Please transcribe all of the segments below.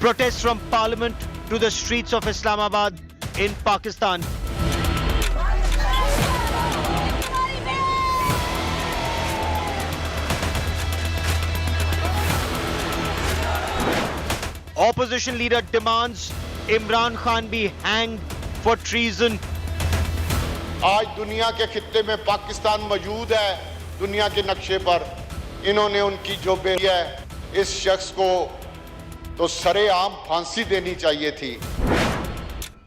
Protests from Parliament to the streets of Islamabad in Pakistan. Opposition leader demands Imran Khan be hanged for treason. आज दुनिया के खित्ते में पाकिस्तान मौजूद है, दुनिया के नक्शे पर इन्होंने उनकी जो बेटी है इस शख्स को तो सरेआम फांसी देनी चाहिए थी.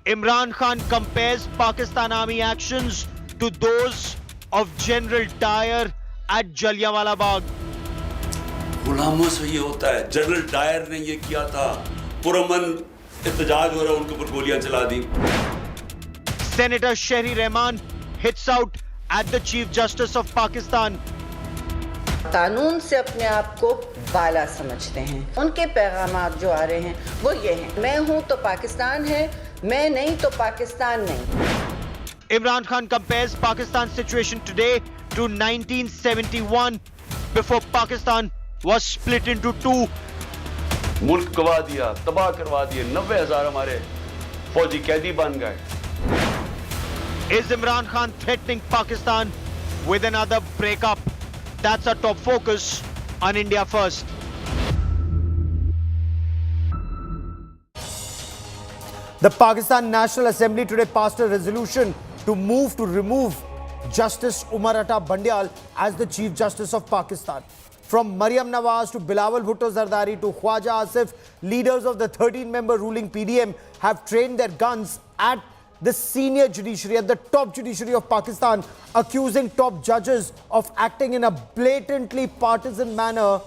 Imran Khan compares Pakistan Army actions to those of General Dyer at Jallianwala Bagh. गुलामों से ये होता है. जनरल डायर ने ये किया था. पुरमन एहतजाज हो रहा है, उनके ऊपर गोलियां चला दी. Senator Shehri Rahman hits out at the Chief Justice of Pakistan. कानून से अपने आप को बाला समझते हैं. उनके पैगामात जो आ रहे हैं वो ये हैं, मैं हूं तो पाकिस्तान है, मैं नहीं तो पाकिस्तान नहीं. Imran Khan compares Pakistan's situation today to 1971 before Pakistan was split into two. मुल्क गवा दिया, तबाह करवा दिए. 90,000 हमारे फौजी कैदी बन गए. Is Imran Khan threatening Pakistan with another breakup? That's our top focus on India First. The Pakistan National Assembly today passed a resolution to remove Justice Umar Atta Bandyal as the Chief Justice of Pakistan. From Maryam Nawaz to Bilawal Bhutto Zardari to Khwaja Asif, leaders of the 13-member ruling PDM have trained their guns at the senior judiciary, at the top judiciary of Pakistan, accusing top judges of acting in a blatantly partisan manner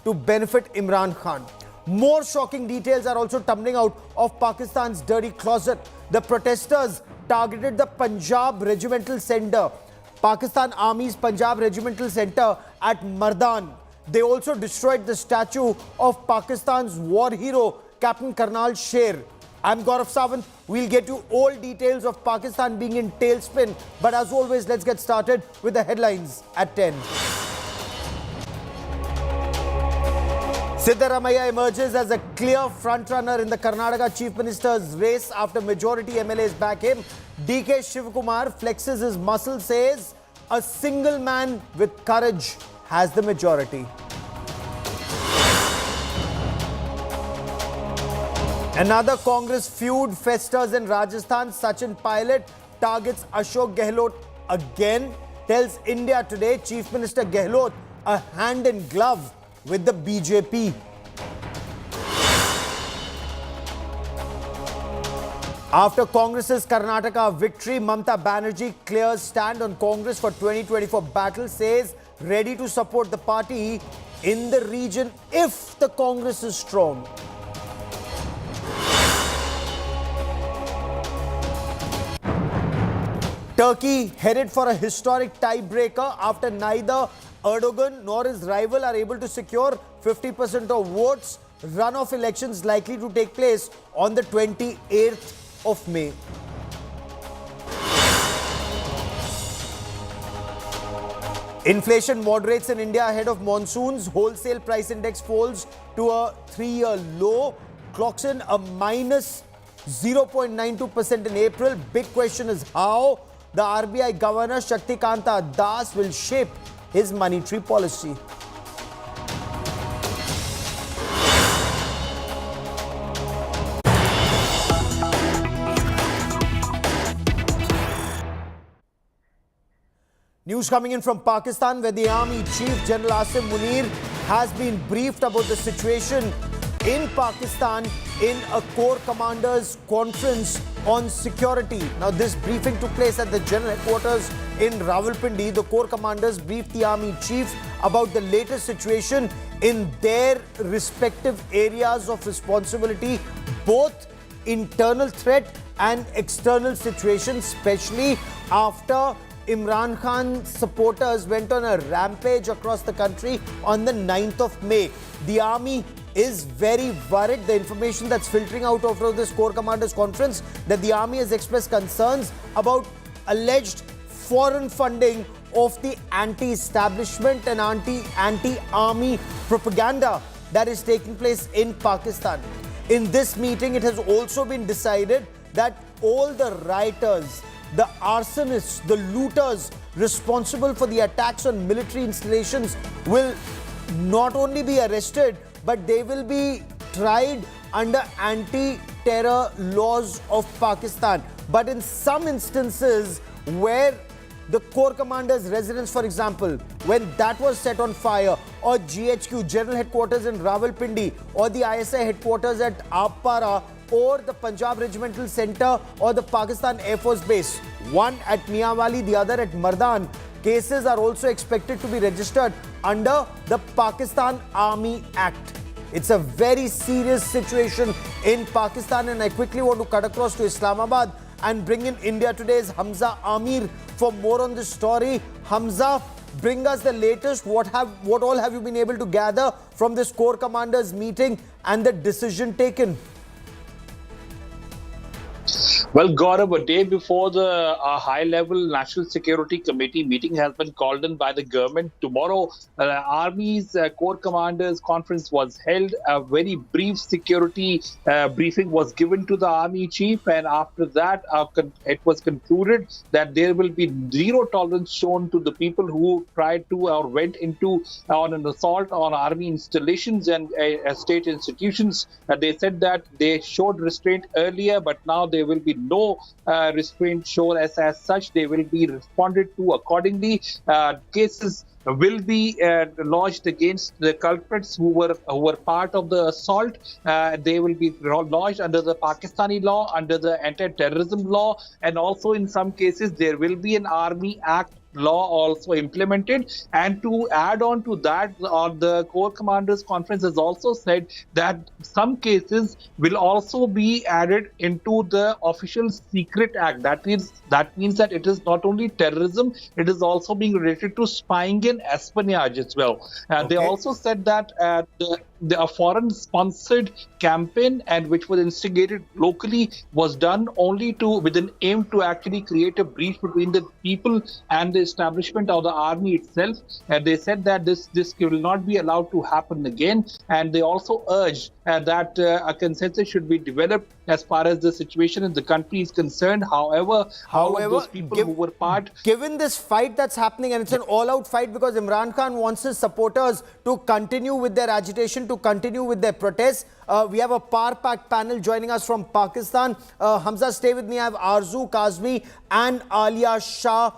to benefit Imran Khan. More shocking details are also tumbling out of Pakistan's dirty closet. The protesters targeted the Punjab Regimental Centre, Pakistan Army's Punjab Regimental Centre at Mardan. They also destroyed the statue of Pakistan's war hero, Captain Karnal Sher. I'm Gaurav Sawant. We'll get you all details of Pakistan being in tailspin. But as always, let's get started with the headlines at 10. Siddaramaiah emerges as a clear frontrunner in the Karnataka Chief Minister's race after majority MLAs back him. DK Shivakumar flexes his muscle, says a single man with courage has the majority. Another Congress feud festers in Rajasthan. Sachin Pilot targets Ashok Gehlot again. Tells India Today Chief Minister Gehlot a hand in glove with the BJP. After Congress's Karnataka victory, Mamata Banerjee clears stand on Congress for 2024 battle, says ready to support the party in the region if the Congress is strong. Turkey headed for a historic tiebreaker after neither Erdogan nor his rival are able to secure 50% of votes. Runoff elections likely to take place on the 28th of May. Inflation moderates in India ahead of monsoons. Wholesale price index falls to a 3-year low, clocks in a minus 0.92% in April. Big question is how the RBI Governor Shaktikanta Das will shape his monetary policy. News coming in from Pakistan, where the Army Chief General Asim Munir has been briefed about the situation in Pakistan in a Corps Commanders Conference on security. Now, this briefing took place at the General Headquarters in Rawalpindi. The Corps Commanders briefed the Army Chief about the latest situation in their respective areas of responsibility, both internal threat and external situations, especially after Imran Khan supporters went on a rampage across the country on the 9th of May. The army is very worried. The information that's filtering out of this Corps Commanders Conference, that the army has expressed concerns about alleged foreign funding of the anti-establishment and anti-army propaganda that is taking place in Pakistan. in this meeting, it has also been decided that all the rioters, the arsonists, the looters responsible for the attacks on military installations will not only be arrested, but they will be tried under anti-terror laws of Pakistan. But in some instances where the Corps Commander's residence, for example, when that was set on fire, or GHQ, General Headquarters in Rawalpindi, or the ISI headquarters at Apara, or the Punjab Regimental Centre, or the Pakistan Air Force Base, one at Mianwali, the other at Mardan, cases are also expected to be registered under the Pakistan Army Act. It's a very serious situation in Pakistan, and I quickly want to cut across to Islamabad and bring in India Today's Hamza Amir for more on this story. Hamza, bring us the latest. What all have you been able to gather from this Corps Commanders meeting and the decision taken? Well, Gaurav, a day before the high-level National Security Committee meeting has been called in by the government. Tomorrow, Army's Corps Commanders Conference was held. A very brief security briefing was given to the Army Chief, and after that, it was concluded that there will be zero tolerance shown to the people who tried to or went into on an assault on Army installations and state institutions. They said that they showed restraint earlier, but now there will be no restraint shown as such. They will be responded to accordingly. Cases will be lodged against the culprits who were part of the assault. They will be lodged under the Pakistani law, under the anti-terrorism law, and also in some cases there will be an Army Act law also implemented. And to add on to that, the Corps Commanders Conference has also said that some cases will also be added into the Official Secret Act. That means that it is not only terrorism, it is also being related to spying and espionage as well. They also said that a foreign-sponsored campaign, and which was instigated locally, was done only with an aim to actually create a breach between the people and the establishment of the army itself. And they said that this will not be allowed to happen again. And they also urged that a consensus should be developed as far as the situation in the country is concerned. However, all of those people who were part... Given this fight that's happening, and it's an all-out fight because Imran Khan wants his supporters to continue with their agitation, to continue with their protests. We have a power-packed panel joining us from Pakistan. Hamza, stay with me. I have Arzu Kazmi and Alia Shah,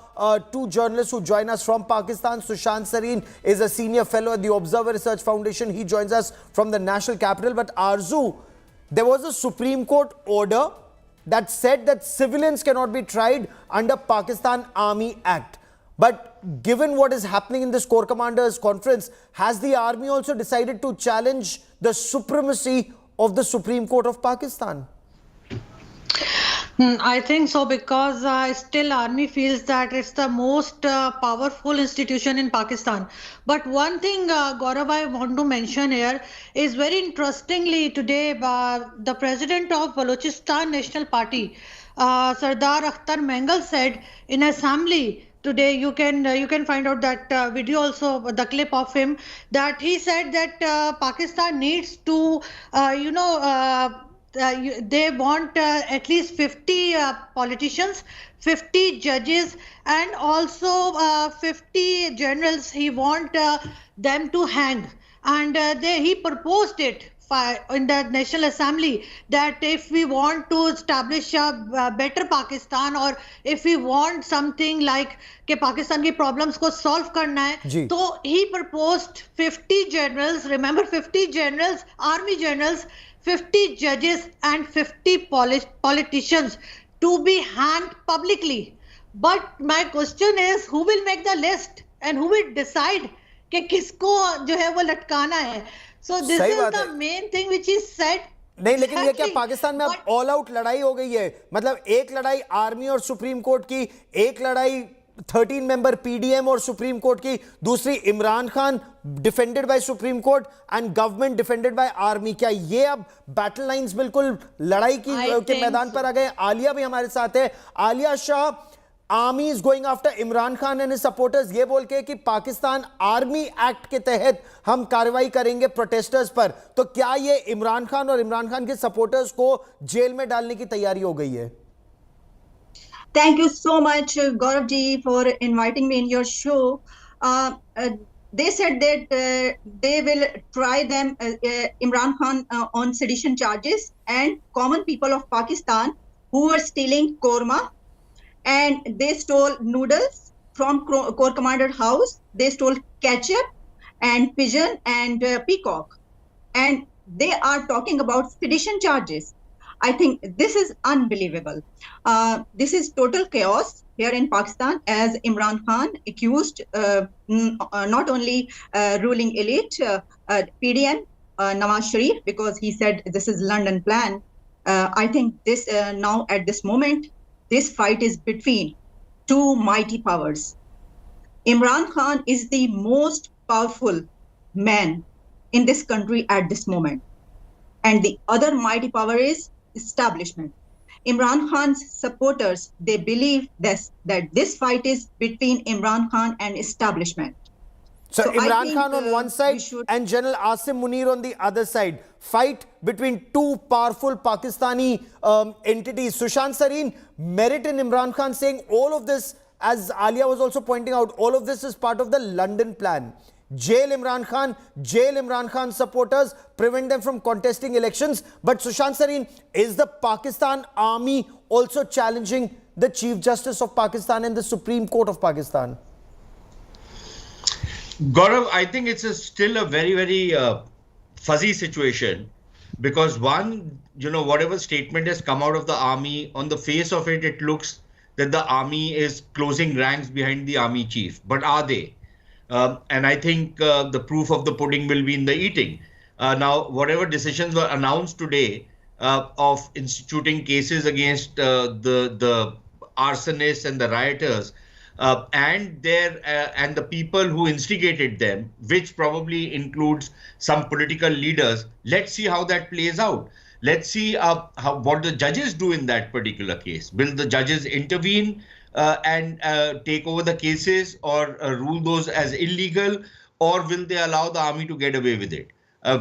two journalists who join us from Pakistan. Sushant Sareen is a senior fellow at the Observer Research Foundation. He joins us from the national capital. But Arzu, there was a Supreme Court order that said that civilians cannot be tried under Pakistan Army Act. But given what is happening in this Corps Commanders Conference, has the army also decided to challenge the supremacy of the Supreme Court of Pakistan? I think so, because still army feels that it's the most powerful institution in Pakistan. But one thing, Gaurav, I want to mention here is very interestingly today, the president of Balochistan National Party, Sardar Akhtar Mengal, said in assembly today, you can find out that video also, the clip of him, that he said that Pakistan needs to, they want at least 50 politicians, 50 judges, and also 50 generals. He want them to hang, and he proposed it in the National Assembly that if we want to establish a better Pakistan, or if we want something like कि पाकिस्तान की problems को solve करना है, तो he proposed 50 generals, remember 50 generals, army generals, 50 judges and 50 politicians to be hanged publicly. But my question is, who will make the list and who will decide कि किसको जो है वो लटकाना है? So this is the main thing which is said. नहीं, लेकिन ये क्या पाकिस्तान में अब ऑल आउट लड़ाई हो गई है? मतलब एक लड़ाई आर्मी और सुप्रीम कोर्ट की, एक लड़ाई 13 मेंबर पीडीएम और सुप्रीम कोर्ट की, दूसरी Imran Khan defended bye supreme court and government defended bye army. क्या ये अब बैटल लाइंस बिल्कुल लड़ाई के मैदान पर आ गए? आलिया भी हमारे साथ है. Alia Shah, army is going after Imran Khan and his supporters, ये बोल के कि पाकिस्तान आर्मी एक्ट के तहत हम कार्रवाई करेंगे प्रोटेस्टर्स पर, तो क्या ये इमरान खान और इमरान खान के सपोर्टर्स को जेल में डालने की तैयारी हो गई है? Thank you so much, Gaurav ji, for inviting me in your show. They said that they will try them, Imran Khan, on sedition charges, and common people of Pakistan who were stealing korma, and they stole noodles from Corps Commander house. They stole ketchup and pigeon and peacock, and they are talking about sedition charges. I think this is unbelievable. This is total chaos here in Pakistan, as Imran Khan accused not only ruling elite, PDM, Nawaz Sharif, because he said this is London plan. I think this now at this moment, this fight is between two mighty powers. Imran Khan is the most powerful man in this country at this moment. And the other mighty power is establishment. Imran Khan's supporters, they believe that this fight is between Imran Khan and establishment. So I Imran think, Khan on one side and General Asim Munir on the other side. Fight between two powerful Pakistani entities. Sushant Sareen, merit in Imran Khan saying all of this, as Alia was also pointing out, all of this is part of the London plan. Jail Imran Khan supporters, prevent them from contesting elections. But Sushant Sareen, is the Pakistan army also challenging the Chief Justice of Pakistan and the Supreme Court of Pakistan? Gaurav, I think it's still a very, very fuzzy situation, because one, whatever statement has come out of the army, on the face of it, it looks that the army is closing ranks behind the army chief. But are they? And I think the proof of the pudding will be in the eating. Now, whatever decisions were announced today of instituting cases against the arsonists and the rioters and the people who instigated them, which probably includes some political leaders, let's see how that plays out. Let's see what the judges do in that particular case. Will the judges intervene and take over the cases, or rule those as illegal, or will they allow the army to get away with it?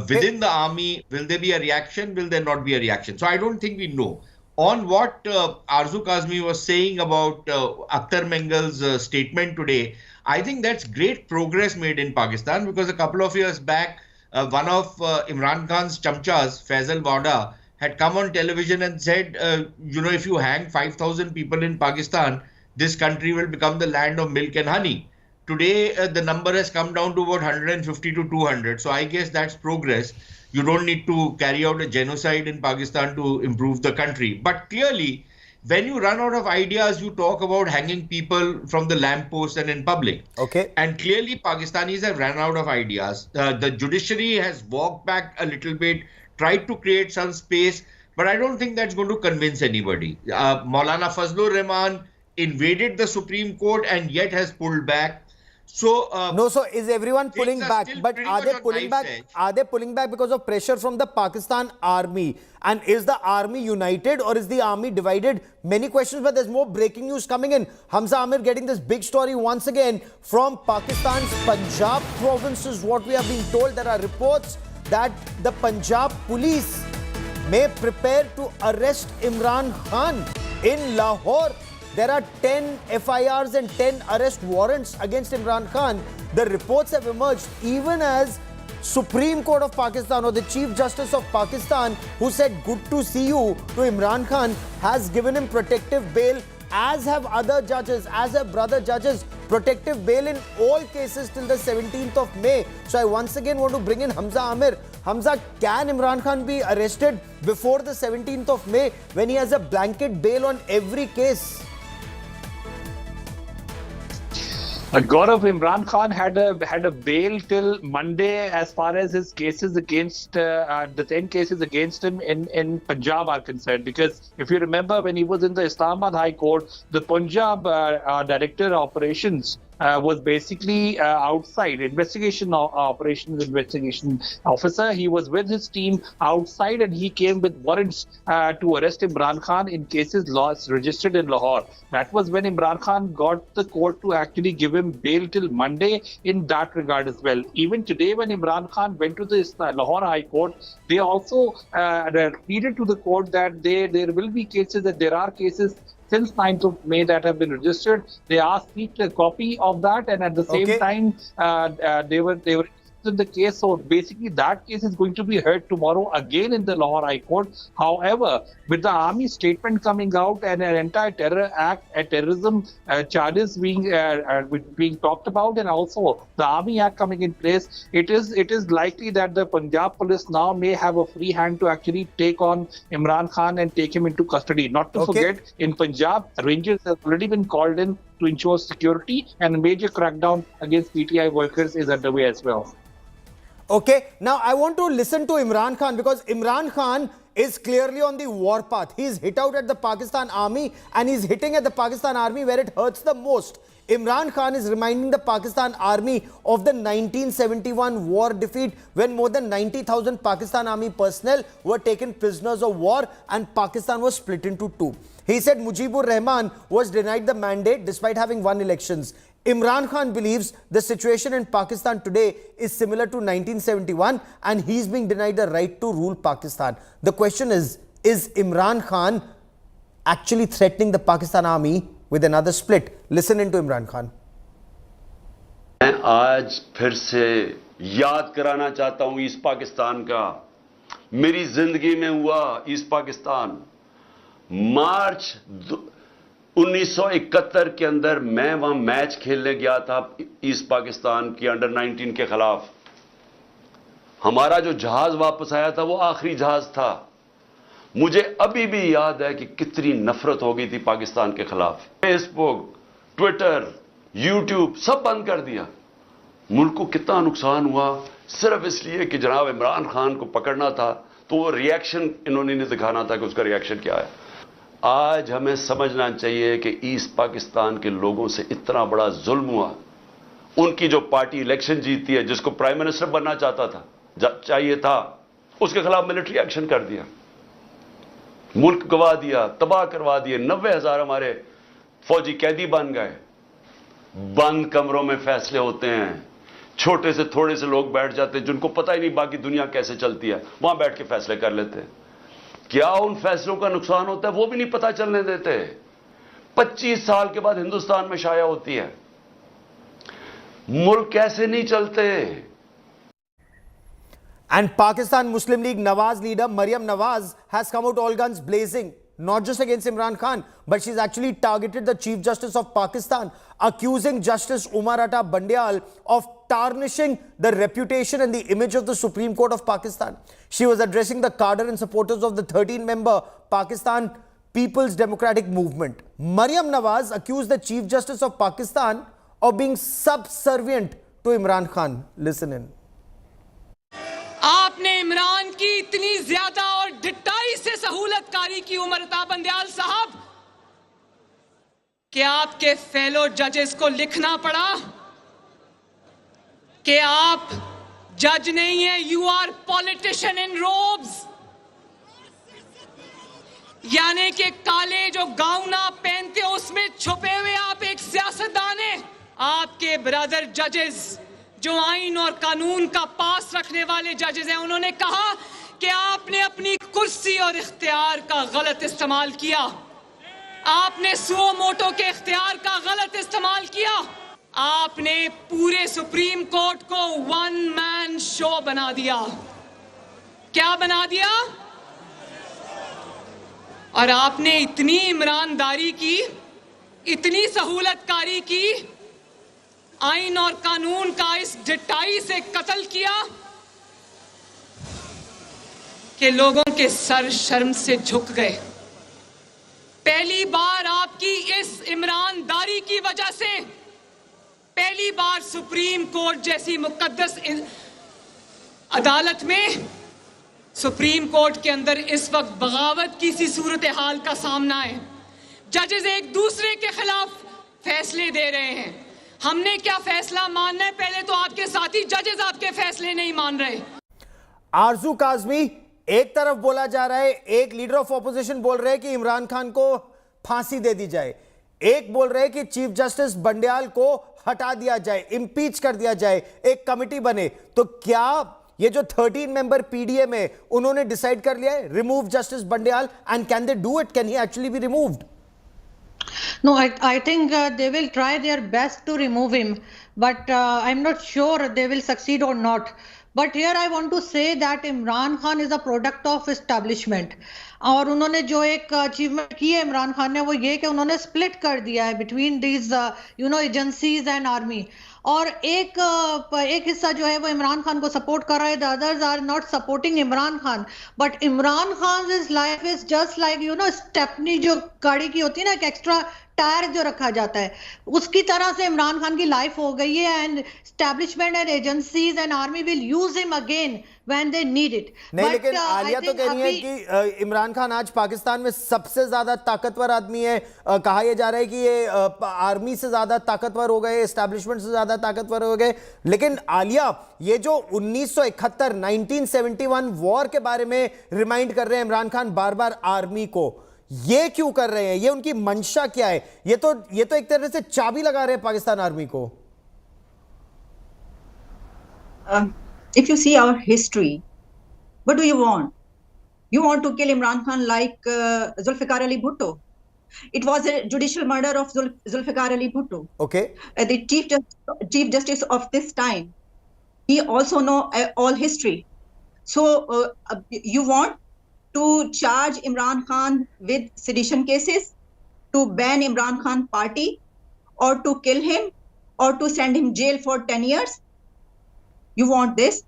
Within the army, will there be a reaction? Will there not be a reaction? So I don't think we know. On what Arzu Kazmi was saying about Akhtar Mengal's statement today, I think that's great progress made in Pakistan, because a couple of years back, one of Imran Khan's chamchas, Faisal Wada, had come on television and said, if you hang 5,000 people in Pakistan, this country will become the land of milk and honey. Today, the number has come down to about 150 to 200. So I guess that's progress. You don't need to carry out a genocide in Pakistan to improve the country. But clearly, when you run out of ideas, you talk about hanging people from the lamppost and in public. Okay. And clearly, Pakistanis have run out of ideas. The judiciary has walked back a little bit, tried to create some space, but I don't think that's going to convince anybody. Maulana Fazlur Rahman invaded the Supreme Court and yet has pulled back. So so is everyone pulling back? But are they pulling back? Are they pulling back because of pressure from the Pakistan army? And is the army united, or is the army divided? Many questions, but there's more breaking news coming in. Hamza Amir getting this big story once again from Pakistan's Punjab province is what we have been told. There are reports that the Punjab police may prepare to arrest Imran Khan in Lahore. There are 10 FIRs and 10 arrest warrants against Imran Khan. The reports have emerged even as Supreme Court of Pakistan, or the Chief Justice of Pakistan, who said good to see you to Imran Khan, has given him protective bail, as have other judges, as have brother judges, protective bail in all cases till the 17th of May. So I once again want to bring in Hamza Amir. Hamza, can Imran Khan be arrested before the 17th of May when he has a blanket bail on every case? Gaurav, Imran Khan had a bail till Monday as far as his cases against the 10 cases against him in Punjab are concerned. Because if you remember, when he was in the Islamabad High Court, the Punjab Director of Operations was basically outside, operations investigation officer. He was with his team outside and he came with warrants to arrest Imran Khan in cases registered in Lahore. That was when Imran Khan got the court to actually give him bail till Monday in that regard as well. Even today, when Imran Khan went to the Lahore High Court, they also pleaded to the court that there will be cases, that there are cases since 9th of May that have been registered. They asked a copy of that, and at the same time, they were in the case. So basically, that case is going to be heard tomorrow again in the Lahore High Court. However, with the army statement coming out and an anti-terror act, terrorism charges being talked about, and also the army act coming in place, it is likely that the Punjab police now may have a free hand to actually take on Imran Khan and take him into custody. Not to forget, in Punjab, Rangers have already been called in to ensure security, and a major crackdown against PTI workers is underway as well. Okay, now I want to listen to Imran Khan, because Imran Khan is clearly on the war path. He's hit out at the Pakistan army, and he's hitting at the Pakistan army where it hurts the most. Imran Khan is reminding the Pakistan army of the 1971 war defeat, when more than 90,000 Pakistan army personnel were taken prisoners of war and Pakistan was split into two. He said Mujibur Rahman was denied the mandate despite having won elections. Imran Khan believes the situation in Pakistan today is similar to 1971 and he's being denied the right to rule Pakistan. The question is Imran Khan actually threatening the Pakistan army with another split? Listen into Imran Khan. मैं आज फिर से याद कराना चाहता हूं east Pakistan का। मेरी जिंदगी में हुआ ईस्ट पाकिस्तान। मार्च 1971 के अंदर मैं वहां मैच खेलने गया था ईस्ट पाकिस्तान की अंडर 19 के खिलाफ। हमारा जो जहाज वापस आया था वो आखिरी जहाज था। मुझे अभी भी याद है कि कितनी नफरत हो गई थी पाकिस्तान के खिलाफ। फेसबुक, ट्विटर, यूट्यूब सब बंद कर दिया। मुल्क को कितना नुकसान हुआ सिर्फ इसलिए कि जनाब इमरान खान को पकड़ना था, तो वो रिएक्शन इन्होंने नहीं दिखाना था कि उसका रिएक्शन क्या है। आज हमें समझना चाहिए कि ईस्ट पाकिस्तान के लोगों से इतना बड़ा जुल्म हुआ। उनकी जो पार्टी इलेक्शन जीती है, जिसको प्राइम मिनिस्टर बनना चाहिए था, उसके खिलाफ मिलिट्री एक्शन कर दिया, मुल्क गवा दिया, तबाह करवा दिए। 90,000 हमारे फौजी कैदी बन गए। बंद कमरों में फैसले होते हैं, छोटे से थोड़े से लोग बैठ जाते हैं जिनको पता ही नहीं बाकी दुनिया कैसे चलती है, वहां बैठ के फैसले कर लेते हैं। क्या उन फैसलों का नुकसान होता है वो भी नहीं पता चलने देते। 25 साल के बाद हिंदुस्तान में शाया होती है। मुल्क कैसे नहीं चलते। And Pakistan Muslim League Nawaz leader Maryam Nawaz has come out all guns blazing, not just against Imran Khan, but she's actually targeted the Chief Justice of Pakistan, accusing Justice Umarata Bandial of tarnishing the reputation and the image of the Supreme Court of Pakistan. She was addressing the cadre and supporters of the 13-member Pakistan People's Democratic Movement. Maryam Nawaz accused the Chief Justice of Pakistan of being subservient to Imran Khan. Listen in. आपने इमरान की इतनी ज्यादा और ढिठाई से सहूलतकारी की उमरता बंदियाल साहब कि आपके फेलो जजेस को लिखना पड़ा कि आप जज नहीं है, you are politician in robes. यानी कि काले जो गाउन आप पहनते हो उसमें छुपे हुए आप एक सियासतदान हैं। आपके ब्रदर जजेस जो आइन और कानून का पास रखने वाले जजेस हैं, उन्होंने कहा कि आपने अपनी कुर्सी और इख्तियार का गलत इस्तेमाल किया। आपने सुओ मोटो के इख्तियार का गलत इस्तेमाल किया। आपने पूरे सुप्रीम कोर्ट को वन मैन शो बना दिया। क्या बना दिया? और आपने इतनी ईमानदारी की, इतनी सहूलतकारी की, आइन और कानून का इस ढिठाई से कत्ल किया कि लोगों के सर शर्म से झुक गए। पहली बार आपकी इस ईमानदारी की वजह से पहली बार सुप्रीम कोर्ट जैसी मुकद्दस अदालत में, सुप्रीम कोर्ट के अंदर इस वक्त बगावत की सी सूरत हाल का सामना है। जजेस एक दूसरे के खिलाफ फैसले दे रहे हैं। हमने क्या फैसला मानना है, पहले तो आपके साथी जजेस आपके फैसले नहीं मान रहे। आरजू काजमी, एक तरफ बोला जा रहा है, एक लीडर ऑफ ऑपोजिशन बोल रहे हैं कि इमरान खान को फांसी दे दी जाए, एक बोल रहे हैं कि चीफ जस्टिस बंडियाल को हटा दिया जाए, इंपीच कर दिया जाए, एक कमिटी बने। तो क्या ये जो 13 मेंबर पीडीएम है उन्होंने डिसाइड कर लिया है remove justice Bandial, and can they do it? Can he actually be removed? No, I think they will try their best to remove him, but I'm not sure they will succeed or not. But here I want to say that Imran Khan is a product of establishment. और उन्होंने जो एक achievement की है इमरान खान ने, वो ये कि उन्होंने स्प्लिट कर दिया है between these agencies and army. और एक हिस्सा जो है वो इमरान खान को सपोर्ट कर रहा है, the others are not supporting Imran Khan. But Imran Khan is life is just like stepney जो गाड़ी की होती है ना, एक एक्स्ट्रा टायर जो रखा जाता है, उसकी तरह से इमरान खान की लाइफ हो गई है। And establishment and agencies and army will use him again when they need it. नहीं, लेकिन आलिया तो कह रही है कि इमरान खान आज पाकिस्तान में सबसे ज्यादा ताकतवर आदमी है। कहा यह जा रहा है कि ये आर्मी से ज्यादा ताकतवर हो गए, एस्टैब्लिशमेंट से ज्यादा ताकतवर हो गए। लेकिन आलिया, ये जो 1971 वॉर के बारे में रिमाइंड कर रहे हैं इमरान खान बार बार आर्मी को, ये क्यों कर रहे हैं? ये उनकी मंशा क्या है? ये तो एक तरह से चाबी लगा रहे हैं पाकिस्तान आर्मी को। If you see our history, what do you want? You want to kill Imran Khan like Zulfikar Ali Bhutto. It was a judicial murder of Zulfikar Ali Bhutto. Okay. The chief justice of this time, he also know all history. So you want to charge Imran Khan with sedition cases, to ban Imran Khan party, or to kill him, or to send him jail for 10 years? You want this?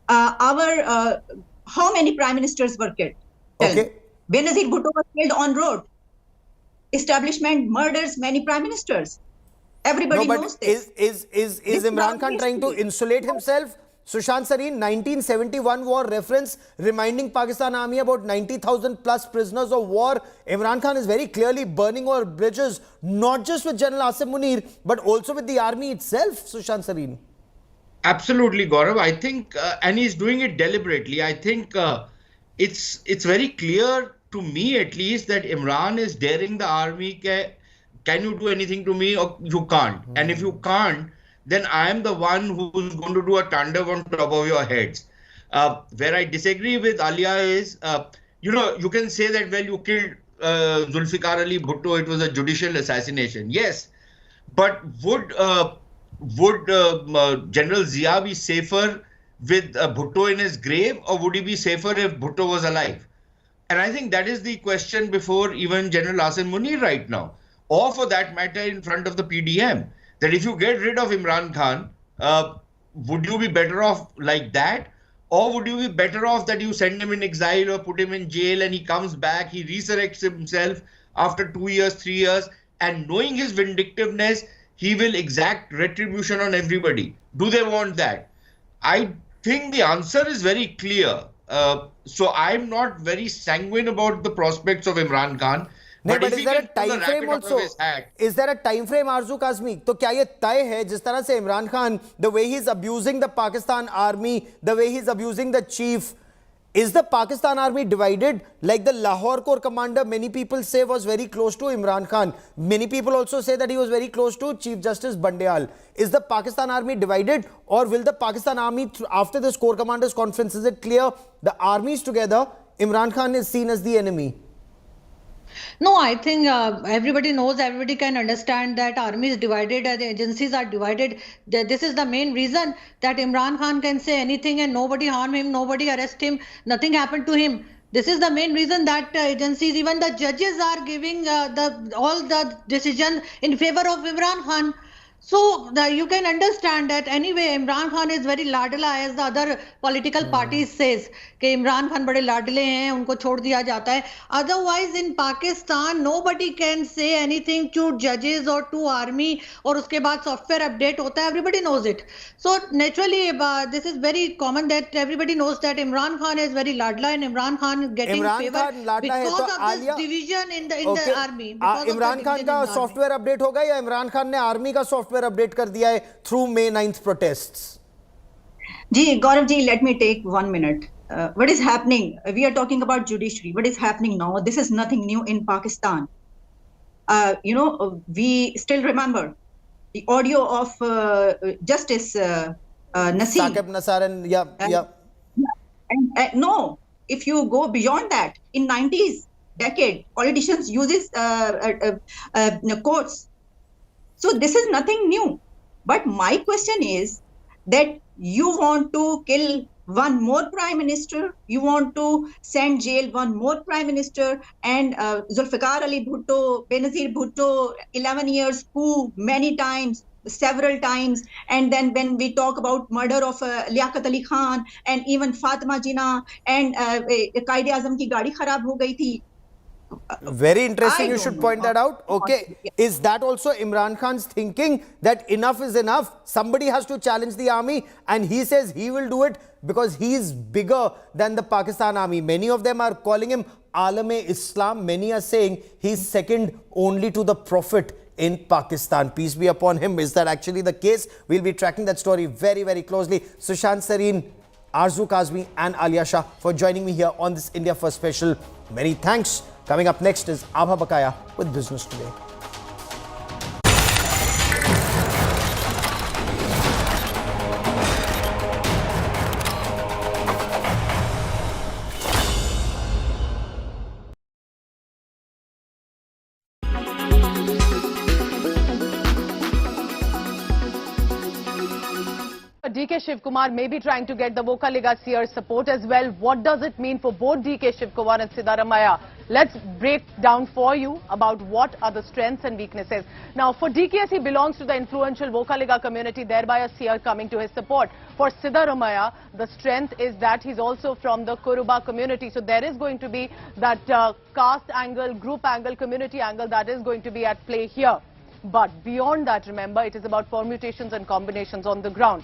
How many prime ministers were killed? Okay. Benazir Bhutto was killed on road. Establishment murders many prime ministers. Everybody knows this. Is Imran Khan trying to insulate himself? Sushant Sareen, 1971 war reference reminding Pakistan Army about 90,000 plus prisoners of war. Imran Khan is very clearly burning our bridges, not just with General Asim Munir, but also with the army itself, Sushant Sareen. Absolutely, Gaurav. I think, and he's doing it deliberately. I think it's very clear to me, at least, that Imran is daring the army. Can you do anything to me, or you can't? And if you can't, then I am the one who's going to do a taণ্ডava on top of your heads. Where I disagree with Alia is, you can say that, well, you killed Zulfikar Ali Bhutto, it was a judicial assassination. Yes, but would General Zia be safer with Bhutto in his grave, or would he be safer if Bhutto was alive? And I think that is the question before even General Asim Munir right now, or for that matter in front of the PDM, that if you get rid of Imran Khan, would you be better off like that, or would you be better off that you send him in exile or put him in jail and he comes back, he resurrects himself after 2 years, 3 years, and knowing his vindictiveness, he will exact retribution on everybody. Do they want that? I think the answer is very clear. So I'm not very sanguine about the prospects of Imran Khan. But is there a time frame also? Is there a time frame, Arzu Kazmi? तो क्या ये तय है जिस तरह से Imran Khan, the way he's abusing the Pakistan army, the way he's abusing the chief, is the Pakistan army divided? Like the Lahore Corps commander, many people say was very close to Imran Khan. Many people also say that he was very close to Chief Justice Bandial. Is the Pakistan army divided, or will the Pakistan army, after this Corps commanders conference, is it clear the army is together, Imran Khan is seen as the enemy? No, I think everybody knows, everybody can understand that army is divided, the agencies are divided. This is the main reason that Imran Khan can say anything and nobody harm him, nobody arrest him, nothing happened to him. This is the main reason that agencies, even the judges are giving all the decisions in favor of Imran Khan. So you can understand that anyway Imran Khan is very ladla, as the other political parties says कि Imran Khan बड़े लाडले हैं, उनको छोड़ दिया जाता है. Otherwise in Pakistan nobody can say anything to judges or to army, और उसके बाद software update होता है, everybody knows it. So naturally this is very common that everybody knows that Imran Khan is very ladla and Imran Khan is getting favor because of this division in the army. Imran Khan का software update होगा या इमरान खान ने army का software update कर दिया है through May 9th protests? Ji, Gaurav ji, let me take 1 minute. What is happening? We are talking about judiciary. What is happening now? This is nothing new in Pakistan. We still remember the audio of Justice Naseem. Saqib Nasar and yeah. And no, if you go beyond that, in 90s decade, politicians uses courts. So this is nothing new. But my question is that you want to kill one more prime minister, you want to send jail one more prime minister, and Zulfikar Ali Bhutto, Benazir Bhutto, 11 years coup, many times, several times. And then when we talk about murder of Liaquat Ali Khan and even Fatima Jinnah and Qaid-e-Azam ki gaadi kharab ho gayi thi. Very interesting. You should point that out. Okay. Is that also Imran Khan's thinking that enough is enough? Somebody has to challenge the army, and he says he will do it because he's bigger than the Pakistan army. Many of them are calling him Alam-e-Islam. Many are saying he's second only to the Prophet in Pakistan. Peace be upon him. Is that actually the case? We'll be tracking that story very, very closely. Sushant Sareen, Arzu Kazmi and Alia Shah for joining me here on this India First special. Many thanks. Coming up next is Abha Bakaya with Business Today. DK Shivkumar may be trying to get the Voka Liga Seer's support as well. What does it mean for both DK Shivkumar and Siddaramaiah? Let's break down for you about what are the strengths and weaknesses. Now, for DKS, he belongs to the influential Voka Liga community, thereby a seer coming to his support. For Siddaramaiah, the strength is that he's also from the Kuruba community. So there is going to be that caste angle, group angle, community angle that is going to be at play here. But beyond that, remember, it is about permutations and combinations on the ground.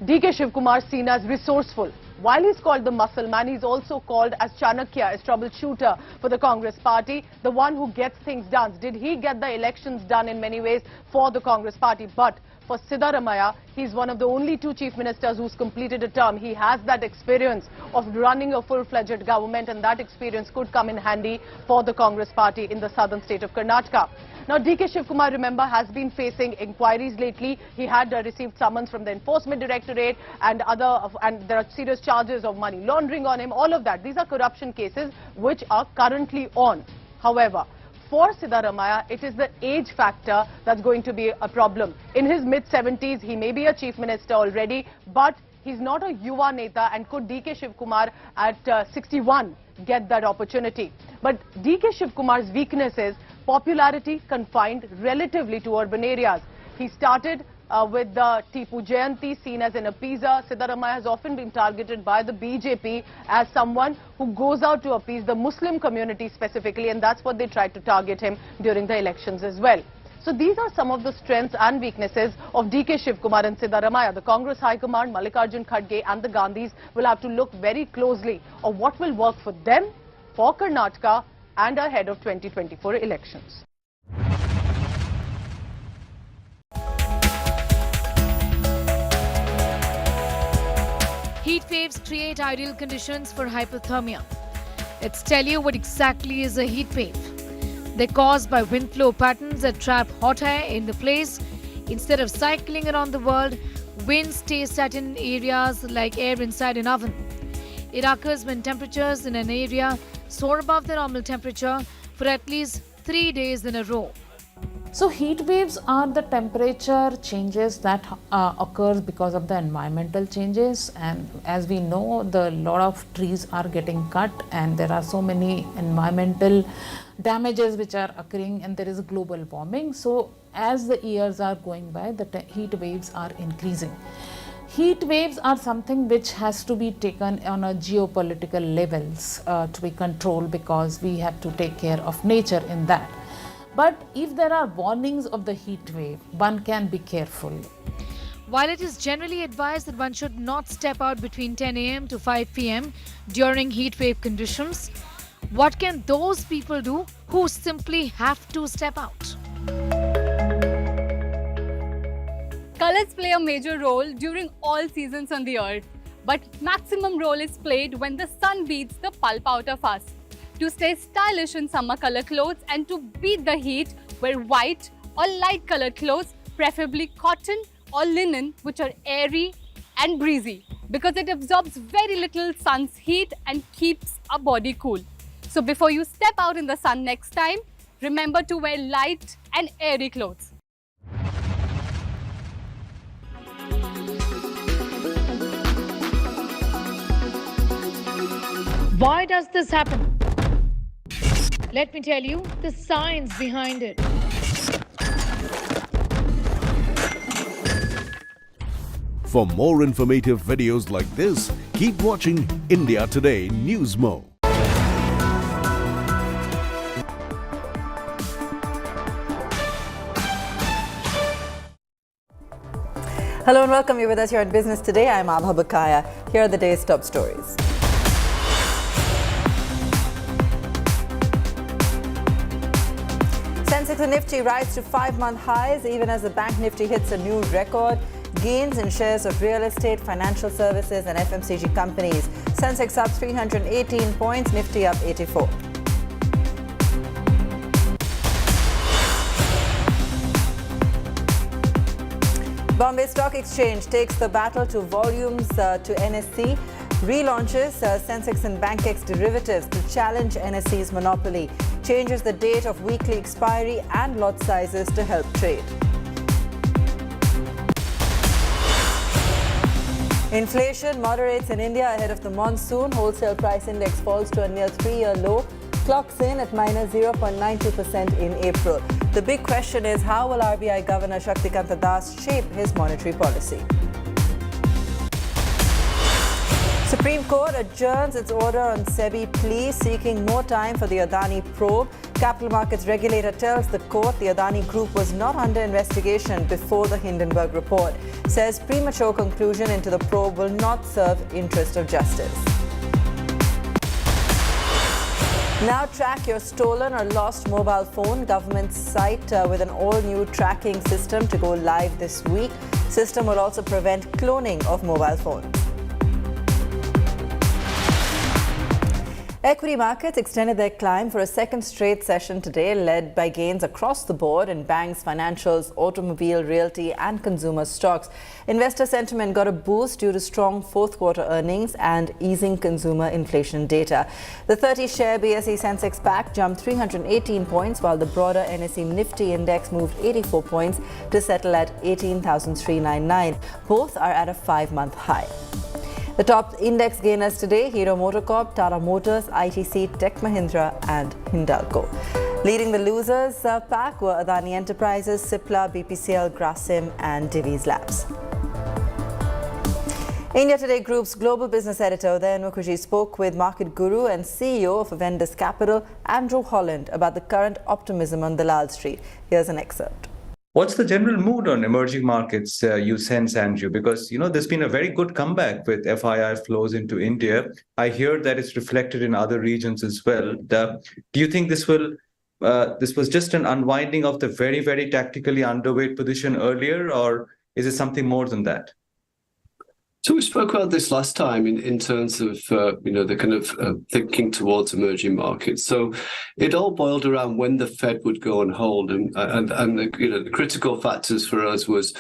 DK Shivkumar seen as resourceful. While he's called the muscle man, he's also called as Chanakya, as troubleshooter for the Congress party, the one who gets things done. Did he get the elections done in many ways for the Congress party? But for Siddaramaiah, he's one of the only two chief ministers who's completed a term. He has that experience of running a full-fledged government, and that experience could come in handy for the Congress party in the southern state of Karnataka. Now, DK Shivkumar, remember, has been facing inquiries lately. He had received summons from the Enforcement Directorate and there are serious charges of money laundering on him, all of that. These are corruption cases which are currently on. However, for Siddaramaiah, it is the age factor that's going to be a problem. In his mid-70s, he may be a chief minister already, but he's not a Yuva Neta, and could DK Shivkumar at 61 get that opportunity? But DK Shivkumar's weakness is popularity confined relatively to urban areas. He started with the Tipu Jayanti, seen as an appeaser. Siddaramaiah has often been targeted by the BJP as someone who goes out to appease the Muslim community specifically, and that's what they tried to target him during the elections as well. So these are some of the strengths and weaknesses of DK Shivkumar and Siddaramaiah. The Congress High Command, Mallikarjun Kharge and the Gandhis will have to look very closely on what will work for them, for Karnataka and ahead of 2024 elections. Heat waves create ideal conditions for hypothermia. Let's tell you what exactly is a heat wave. They're caused by wind flow patterns that trap hot air in the place. Instead of cycling around the world, wind stays at in areas like air inside an oven. It occurs when temperatures in an area soar above the normal temperature for at least 3 days in a row. So heat waves are the temperature changes that occurs because of the environmental changes, and as we know, the lot of trees are getting cut and there are so many environmental damages which are occurring, and there is global warming. So as the years are going by, the heat waves are increasing. Heat waves are something which has to be taken on a geopolitical levels to be controlled, because we have to take care of nature in that. But if there are warnings of the heat wave, one can be careful. While it is generally advised that one should not step out between 10 a.m. to 5 p.m. during heat wave conditions, what can those people do who simply have to step out? Colors play a major role during all seasons on the earth, but maximum role is played when the sun beats the pulp out of us. To stay stylish in summer color clothes and to beat the heat, wear white or light colored clothes, preferably cotton or linen, which are airy and breezy, because it absorbs very little sun's heat and keeps our body cool. So before you step out in the sun next time, remember to wear light and airy clothes. Why does this happen? Let me tell you the science behind it. For more informative videos like this, keep watching India Today News Mo. Hello and welcome. You're with us here on Business Today. I'm Abha Bakaya. Here are the day's top stories. Sensex and Nifty rise to 5-month highs even as the Bank Nifty hits a new record. Gains in shares of real estate, financial services and FMCG companies. Sensex up 318 points, Nifty up 84. Bombay Stock Exchange takes the battle to volumes to NSE. Relaunches Sensex and BankX derivatives to challenge NSE's monopoly. Changes the date of weekly expiry and lot sizes to help trade. Inflation moderates in India ahead of the monsoon. Wholesale price index falls to a near 3-year low. Clocks in at minus 0.92% in April. The big question is, how will RBI Governor Shaktikanta Das shape his monetary policy? Supreme Court adjourns its order on SEBI plea seeking more time for the Adani probe. Capital markets regulator tells the court the Adani group was not under investigation before the Hindenburg report. Says premature conclusion into the probe will not serve interest of justice. Now track your stolen or lost mobile phone. Government site with an all-new tracking system to go live this week. System will also prevent cloning of mobile phones. Equity markets extended their climb for a second straight session today, led by gains across the board in banks, financials, automobile, realty and consumer stocks. Investor sentiment got a boost due to strong fourth quarter earnings and easing consumer inflation data. The 30-share BSE Sensex pack jumped 318 points, while the broader NSE Nifty index moved 84 points to settle at 18,399. Both are at a 5-month high. The top index gainers today: Hero MotoCorp, Tata Motors, ITC, Tech Mahindra and Hindalco. Leading the losers pack were Adani Enterprises, Cipla, BPCL, Grasim and Divi's Labs. India Today Group's global business editor Udayan Mukherjee spoke with market guru and CEO of Avendus Capital, Andrew Holland, about the current optimism on Dalal Street. Here's an excerpt. What's the general mood on emerging markets you sense, Andrew? Because, there's been a very good comeback with FII flows into India. I hear that it's reflected in other regions as well. Do you think this was just an unwinding of the very, very tactically underweight position earlier, or is it something more than that? So we spoke about this last time in terms of, the kind of thinking towards emerging markets. So it all boiled around when the Fed would go on hold. And the critical factors for us was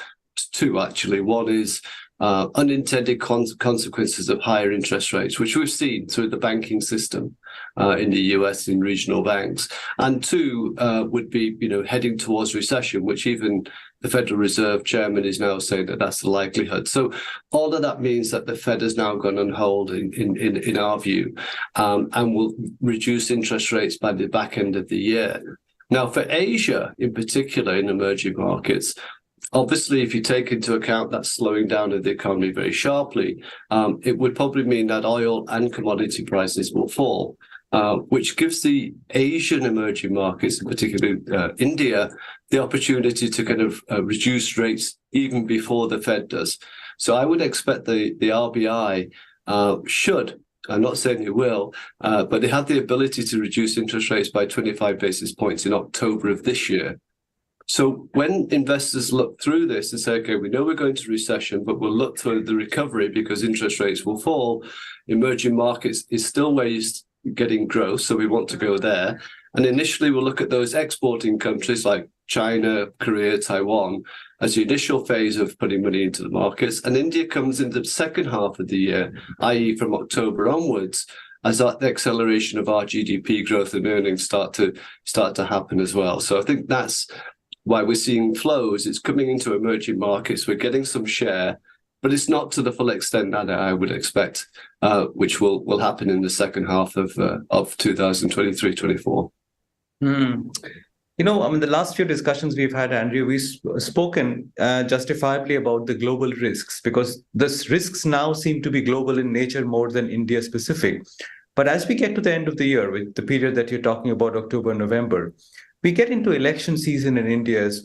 two, actually. One is unintended consequences of higher interest rates, which we've seen through the banking system in the US in regional banks. And two would be, heading towards recession, which even the Federal Reserve chairman is now saying that that's the likelihood. So all of that means that the Fed has now gone on hold in our view, and will reduce interest rates by the back end of the year. Now, for Asia in particular, in emerging markets, obviously, if you take into account that slowing down of the economy very sharply, it would probably mean that oil and commodity prices will fall, which gives the Asian emerging markets, in particular India, the opportunity to kind of reduce rates even before the Fed does. So I would expect the RBI should, I'm not saying it will, but they have the ability to reduce interest rates by 25 basis points in October of this year. So when investors look through this and say, okay, we know we're going to recession, but we'll look through the recovery because interest rates will fall, emerging markets is still where you're getting growth, so we want to go there. And initially we'll look at those exporting countries like China, Korea, Taiwan as the initial phase of putting money into the markets. And India comes in the second half of the year, i.e. from October onwards, as that acceleration of our GDP growth and earnings start to happen as well. So I think that's why we're seeing flows. It's coming into emerging markets. We're getting some share, but it's not to the full extent that I would expect, which will happen in the second half of 2023-24. The last few discussions we've had, Andrew, we've spoken justifiably about the global risks, because these risks now seem to be global in nature more than India specific. But as we get to the end of the year, with the period that you're talking about, October, November, we get into election season in India as well.